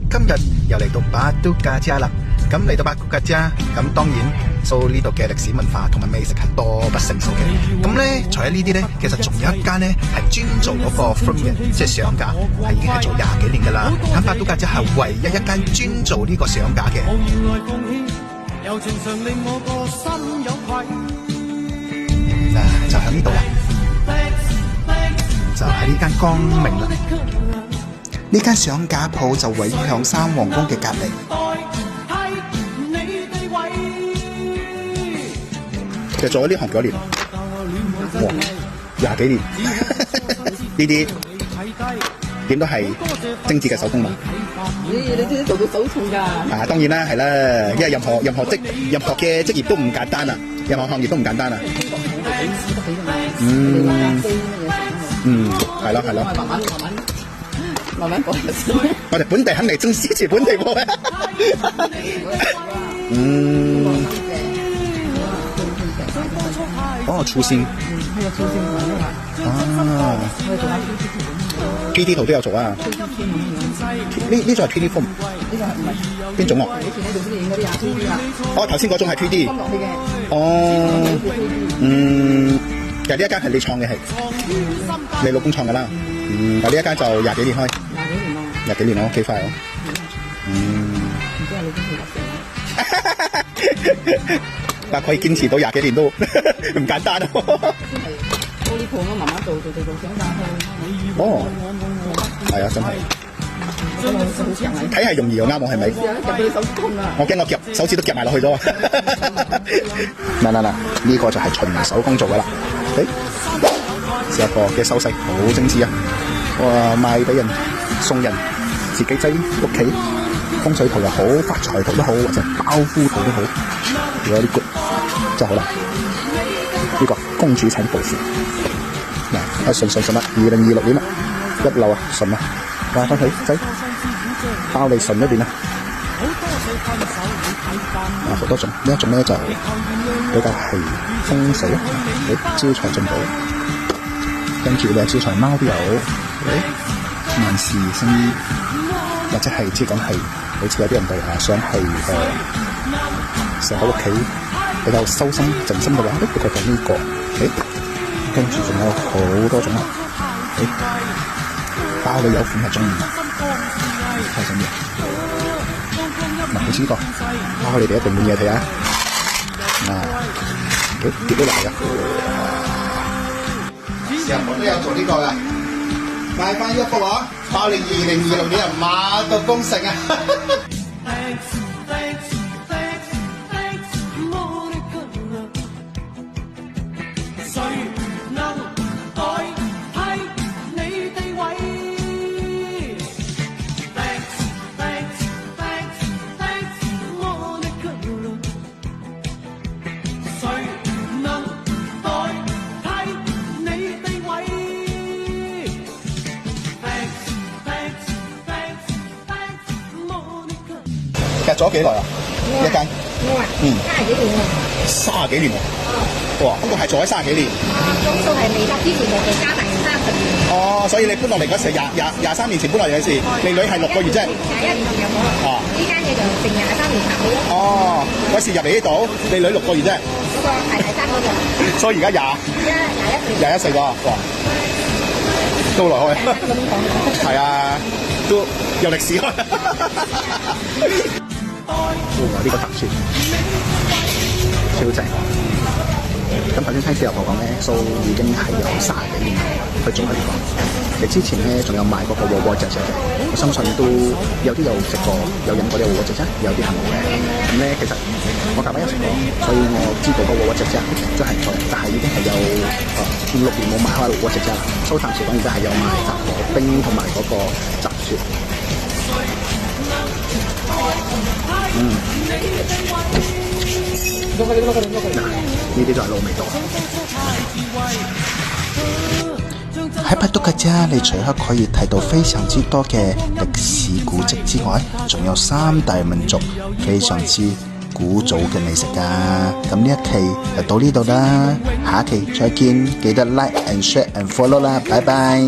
今日又嚟到巴都加加啦。咁嚟到巴都加加，咁當然數呢度嘅歷史文化同埋美食係多不勝數嘅。咁咧，除咗呢啲咧，其實仲有一間咧係專做嗰個 film 嘅，即係相架，係已經係做20幾年噶啦。咁巴都加加係唯一一間專做呢個相架嘅。就喺呢度啦，就喺呢間光明啦。呢間相架鋪就位於向山皇宮嘅隔離。其實做咗呢行幾多年？哇，20幾年！呢啲點都係精緻嘅手工嘛。你知做到手重㗎？啊，當然啦，係啦，因為任何嘅職業都唔簡單啊，任何行業都唔簡單啊。係咯。慢慢講。我哋本地肯定仲支持本地貨嘅。粗線。3D 圖都有做啊。呢種係 3D form。呢個係唔係？邊種啊？以前喺度先影嗰啲3D啊。哦，頭先嗰種係 3D。其實呢一間係你創嘅係，你老公創㗎啦。但呢一間就20幾年開。20幾年咯，幾快哦。唔知係老公佢入嘅。但可以堅持到20幾年都唔簡單咯。先係玻璃鋪咯，慢慢做相架去。係啊，真係。睇係容易又啱我係咪？夾到手痛啊！我驚我夾手指都夾埋落去咗啊！嗱，呢個就係純手工做噶啦。試下個嘅手勢好精緻啊！哇，賣俾人、送人、自己擠屋企，風水圖又好，發財圖都好，或者包夫圖都好，有啲 good 真係好啦。呢個公主請報時嗱，順啦，2026年啦，一流啊，順啊，掛翻去仔。包你順一邊啊！好多種，呢一種咧就比較係風水啊，招財進寶。跟住咧招財貓都有，萬事勝意，或者係即係講係，好似有啲人哋想係成個屋企比較修心靜心嘅話，佢覺得呢個，跟住仲有好多種啊，包你有款係中意。開心嘅，好似呢個，你哋一定滿意睇下。跌咗落嚟㗎。成日都有做呢個㗎，買翻一幅畫，包你2026年馬到功成啊！其實做咗幾耐啊？一間30幾年啊！哇，咁個係做咗30幾年。總數係未達之前就做家庭30年。哦，所以你搬落嚟嗰時23年前搬落嚟嗰時，你女係6個月啫。21年有冇？呢間嘢就成23年拍好咯。哦，嗰時入嚟呢度，你女6個月啫。嗰個係第3個月。所以而家21歲。21歲喎，哇！都來開。係啊，都有歷史開。呢個特殊超正。咁頭先聽小劉婆講咧，蘇已經係有30幾年去做呢個。其實之前咧仲有賣嗰個窩窩隻嘅，我相信都有啲有食過，有飲過呢個窩窩隻啫，有啲係冇嘅。咁咧其實我大把有食過，所以我知道個窩窩隻真係唔錯，但係已經係有6年冇買開窩窩隻啦。蘇暫時講而家係有賣雜果冰同埋嗰個雜雪。呢啲就係老味道。喺巴都加加，你除咗可以睇到非常之多嘅歷史古蹟之外，仲有3大民族非常之古早嘅美食㗎。咁呢一期就到呢度啦，下一期再見，記得 like and share and follow 啦，拜拜。